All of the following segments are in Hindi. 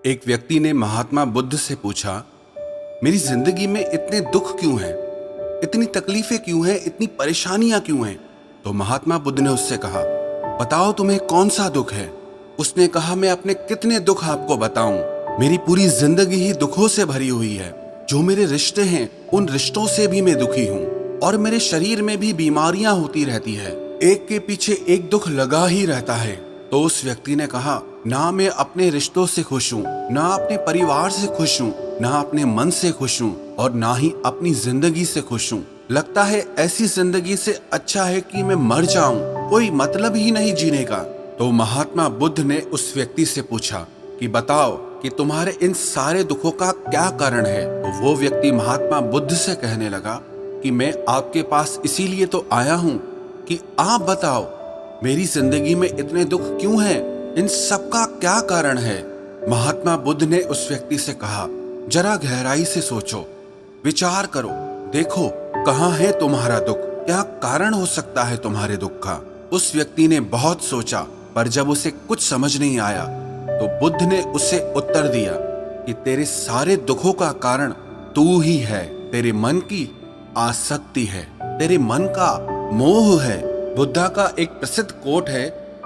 एक व्यक्ति ने महात्मा बुद्ध से पूछा, मेरी जिंदगी में इतने दुख क्यों हैं? इतनी तकलीफें क्यों हैं? इतनी परेशानियां क्यों हैं? तो महात्मा बुद्ध ने उससे कहा, बताओ तुम्हें कौन सा दुख है? उसने कहा, मैं अपने कितने दुख आपको बताऊं? मेरी पूरी जिंदगी ही दुखों से भरी हुई है। जो मेरे रिश्ते हैं उन रिश्तों से भी मैं दुखी हूँ और मेरे शरीर में भी बीमारियां होती रहती है। एक के पीछे एक दुख लगा ही रहता है। तो उस व्यक्ति ने कहा, ना मैं अपने रिश्तों से खुश हूँ, ना अपने परिवार से खुश हूँ, ना अपने मन से खुश हूँ और ना ही अपनी जिंदगी से खुश हूँ। लगता है ऐसी जिंदगी से अच्छा है कि मैं मर जाऊं, कोई मतलब ही नहीं जीने का। तो महात्मा बुद्ध ने उस व्यक्ति से पूछा कि बताओ कि तुम्हारे इन सारे दुखों का क्या कारण है? तो वो व्यक्ति महात्मा बुद्ध से कहने लगा कि मैं आपके पास इसीलिए तो आया हूँ कि आप बताओ मेरी जिंदगी में इतने दुख क्यों हैं? इन सब का क्या कारण है? महात्मा बुद्ध ने उस व्यक्ति से कहा, जरा गहराई से सोचो, विचार करो, देखो कहाँ है तुम्हारा दुख, क्या कारण हो सकता है तुम्हारे दुख का। उस व्यक्ति ने बहुत सोचा, पर जब उसे कुछ समझ नहीं आया तो बुद्ध ने उसे उत्तर दिया कि तेरे सारे दुखों का कारण तू ही है। तेरे मन की आसक्ति है, तेरे मन का मोह है। बुद्धा का एक प्रसिद्ध कोट है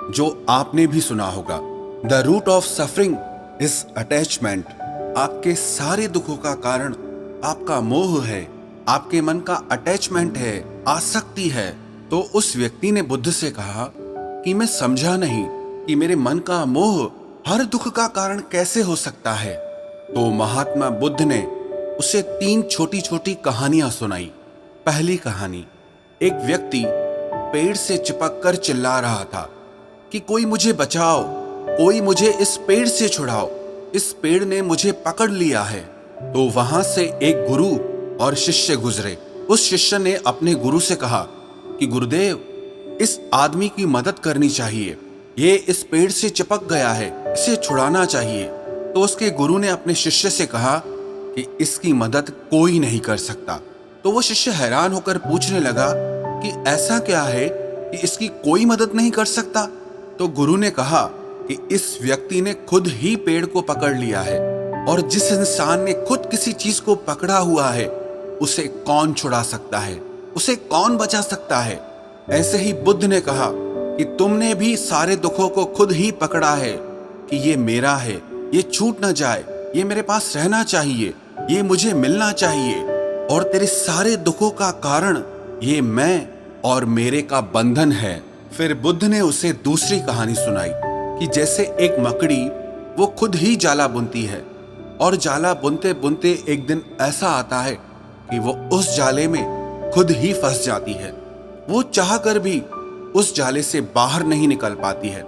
जो आपने भी सुना होगा, the root of suffering is attachment. आपके सारे दुखों का कारण आपका मोह है, आपके मन का अटैचमेंट है, आसक्ति है। तो उस व्यक्ति ने बुद्ध से कहा कि मैं समझा नहीं कि मेरे मन का मोह हर दुख का कारण कैसे हो सकता है। तो महात्मा बुद्ध ने उसे 3 छोटी छोटी कहानियां सुनाई। पहली कहानी, एक व्यक्ति पेड़ से चिपक कर चिल्ला रहा था कि कोई मुझे बचाओ, कोई मुझे इस पेड़ से छुड़ाओ, इस पेड़ ने मुझे पकड़ लिया है। तो वहां से एक गुरु और शिष्य गुजरे। उस शिष्य ने अपने गुरु से कहा कि गुरुदेव, इस आदमी की मदद करनी चाहिए, ये इस पेड़ से चिपक गया है, इसे छुड़ाना चाहिए। तो उसके गुरु ने अपने शिष्य से कहा कि इसकी मदद कोई नहीं कर सकता। तो वो शिष्य हैरान होकर पूछने लगा कि ऐसा क्या है कि इसकी कोई मदद नहीं कर सकता। तो गुरु ने कहा कि इस व्यक्ति ने खुद ही पेड़ को पकड़ लिया है और जिस इंसान ने खुद किसी चीज को पकड़ा हुआ है उसे कौन छुड़ा सकता है, उसे कौन बचा सकता है। ऐसे ही बुद्ध ने कहा कि तुमने भी सारे दुखों को खुद ही पकड़ा है कि ये मेरा है, ये छूट ना जाए, ये मेरे पास रहना चाहिए, ये मुझे मिलना चाहिए। और तेरे सारे दुखों का कारण ये मैं और मेरे का बंधन है। फिर बुद्ध ने उसे दूसरी कहानी सुनाई कि जैसे एक मकड़ी वो खुद ही जाला बुनती है और जाला बुनते बुनते एक दिन ऐसा आता है कि वो उस जाले में खुद ही फंस जाती है। वो चाह कर भी उस जाले से बाहर नहीं निकल पाती है।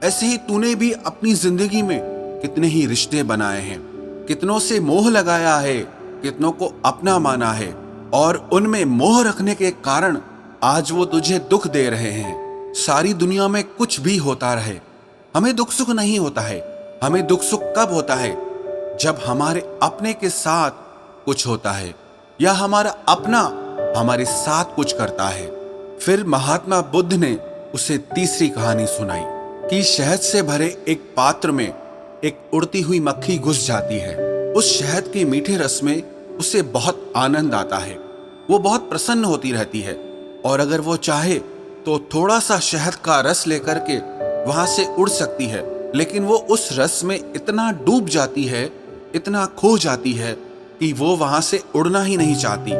ऐसे ही तूने भी अपनी जिंदगी में कितने ही रिश्ते बनाए हैं, कितनों से मोह लगाया है, कितनों को अपना माना है और उनमें मोह रखने के कारण आज वो तुझे दुख दे रहे हैं। सारी दुनिया में कुछ भी होता रहे, हमें दुख सुख नहीं होता है। हमें दुख सुख कब होता है? जब हमारे अपने के साथ कुछ होता है या हमारा अपना हमारे साथ कुछ करता है। फिर महात्मा बुद्ध ने उसे तीसरी कहानी सुनाई कि शहद से भरे एक पात्र में एक उड़ती हुई मक्खी घुस जाती है। उस शहद के मीठे रस में उसे बहुत आनंद आता है, वो बहुत प्रसन्न होती रहती है और अगर वो चाहे तो थोड़ा सा शहद का रस लेकर के वहां से उड़ सकती है, लेकिन वो उस रस में इतना डूब जाती है, इतना खो जाती है कि वो वहां से उड़ना ही नहीं चाहती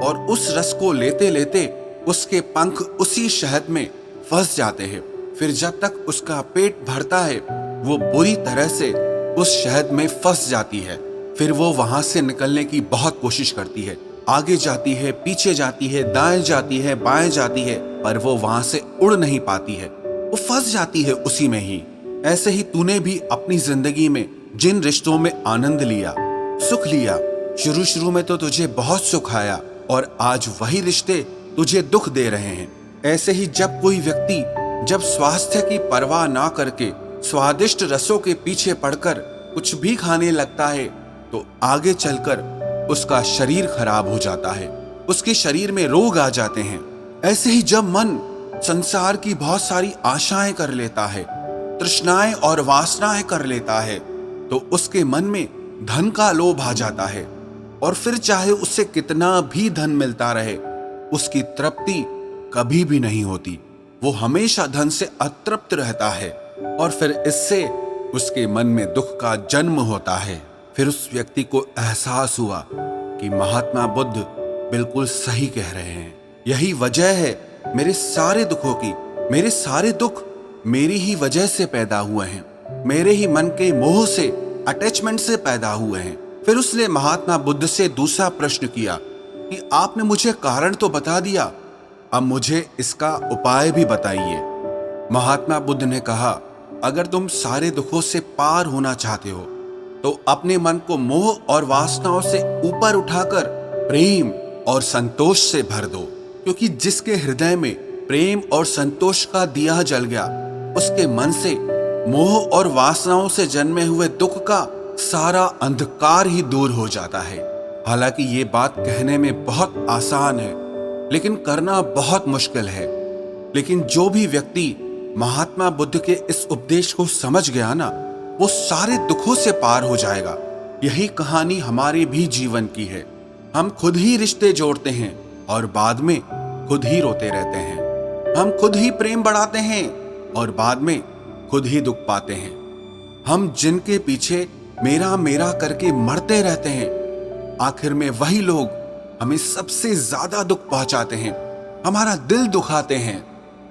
और उस रस को लेते लेते उसके पंख उसी शहद में फंस जाते हैं। फिर जब तक उसका पेट भरता है वो बुरी तरह से उस शहद में फंस जाती है। फिर वो वहां से निकलने की बहुत कोशिश करती है, आगे जाती है, पीछे जाती है, दाएं जाती है, बाएं जाती है, पर वो वहां से उड़ नहीं पाती है, वो फंस जाती है उसी में ही। ऐसे ही तूने भी अपनी जिंदगी में जिन रिश्तों में आनंद लिया, सुख लिया, शुरू शुरू में तो तुझे बहुत सुख आया और आज वही रिश्ते तुझे दुख दे रहे हैं। ऐसे ही जब कोई व्यक्ति जब स्वास्थ्य की परवाह ना करके स्वादिष्ट रसों के पीछे पड़कर कुछ भी खाने लगता है तो आगे चलकर उसका शरीर खराब हो जाता है, उसके शरीर में रोग आ जाते हैं। ऐसे ही जब मन संसार की बहुत सारी आशाएं कर लेता है, तृष्णाएं और वासनाएं कर लेता है, तो उसके मन में धन का लोभ आ जाता है और फिर चाहे उससे कितना भी धन मिलता रहे, उसकी तृप्ति कभी भी नहीं होती। वो हमेशा धन से अतृप्त रहता है और फिर इससे उसके मन में दुख का जन्म होता है। फिर उस व्यक्ति को एहसास हुआ कि महात्मा बुद्ध बिल्कुल सही कह रहे हैं। यही वजह है मेरे सारे दुखों की। मेरे सारे दुख मेरी ही वजह से पैदा हुए हैं, मेरे ही मन के मोह से, अटैचमेंट से पैदा हुए हैं। फिर उसने महात्मा बुद्ध से दूसरा प्रश्न किया कि आपने मुझे कारण तो बता दिया, अब मुझे इसका उपाय भी बताइए। महात्मा बुद्ध ने कहा, अगर तुम सारे दुखों से पार होना चाहते हो तो अपने मन को मोह और वासनाओं से ऊपर उठाकर प्रेम और संतोष से भर दो, क्योंकि जिसके हृदय में प्रेम और संतोष का दिया जल गया, उसके मन से मोह और वासनाओं से जन्मे हुए दुख का सारा अंधकार ही दूर हो जाता है। हालांकि ये बात कहने में बहुत आसान है, लेकिन करना बहुत मुश्किल है। लेकिन जो भी व्यक्ति महात्मा बुद्ध के इस उपदेश को समझ गया ना, वो सारे दुखों से पार हो जाएगा। यही कहानी हमारे भी जीवन की है। हम खुद ही रिश्ते जोड़ते हैं और बाद में खुद ही रोते रहते हैं। हम खुद ही प्रेम बढ़ाते हैं और बाद में खुद ही दुख पाते हैं। हम जिनके पीछे मेरा मेरा करके मरते रहते हैं, आखिर में वही लोग हमें सबसे ज्यादा दुख पहुंचाते हैं, हमारा दिल दुखाते हैं।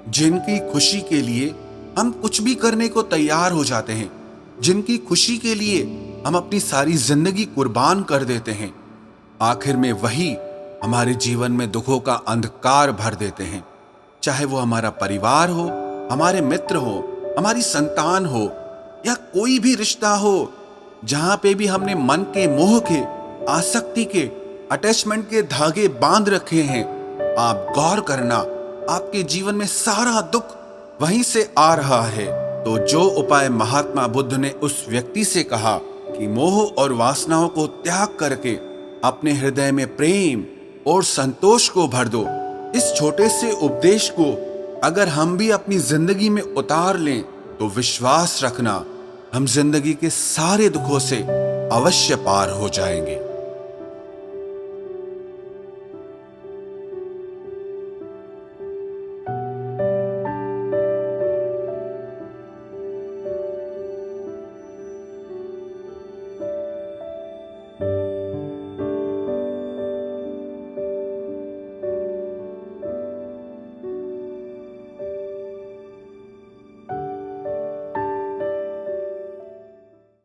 जिनकी खुशी के लिए हम कुछ भी करने को तैयार हो जाते हैं, जिनकी खुशी के लिए हम अपनी सारी जिंदगी कुर्बान कर देते हैं, आखिर में वही हमारे जीवन में दुखों का अंधकार भर देते हैं। चाहे वो हमारा परिवार हो, हमारे मित्र हो, हमारी संतान हो या कोई भी रिश्ता हो, जहां पे भी हमने मन के मोह के, आसक्ति के, अटैचमेंट के धागे बांध रखे हैं, आप गौर करना, आपके जीवन में सारा दुख वहीं से आ रहा है। तो जो उपाय महात्मा बुद्ध ने उस व्यक्ति से कहा कि मोह और वासनाओं को त्याग करके अपने हृदय में प्रेम और संतोष को भर दो, इस छोटे से उपदेश को अगर हम भी अपनी जिंदगी में उतार लें तो विश्वास रखना, हम जिंदगी के सारे दुखों से अवश्य पार हो जाएंगे।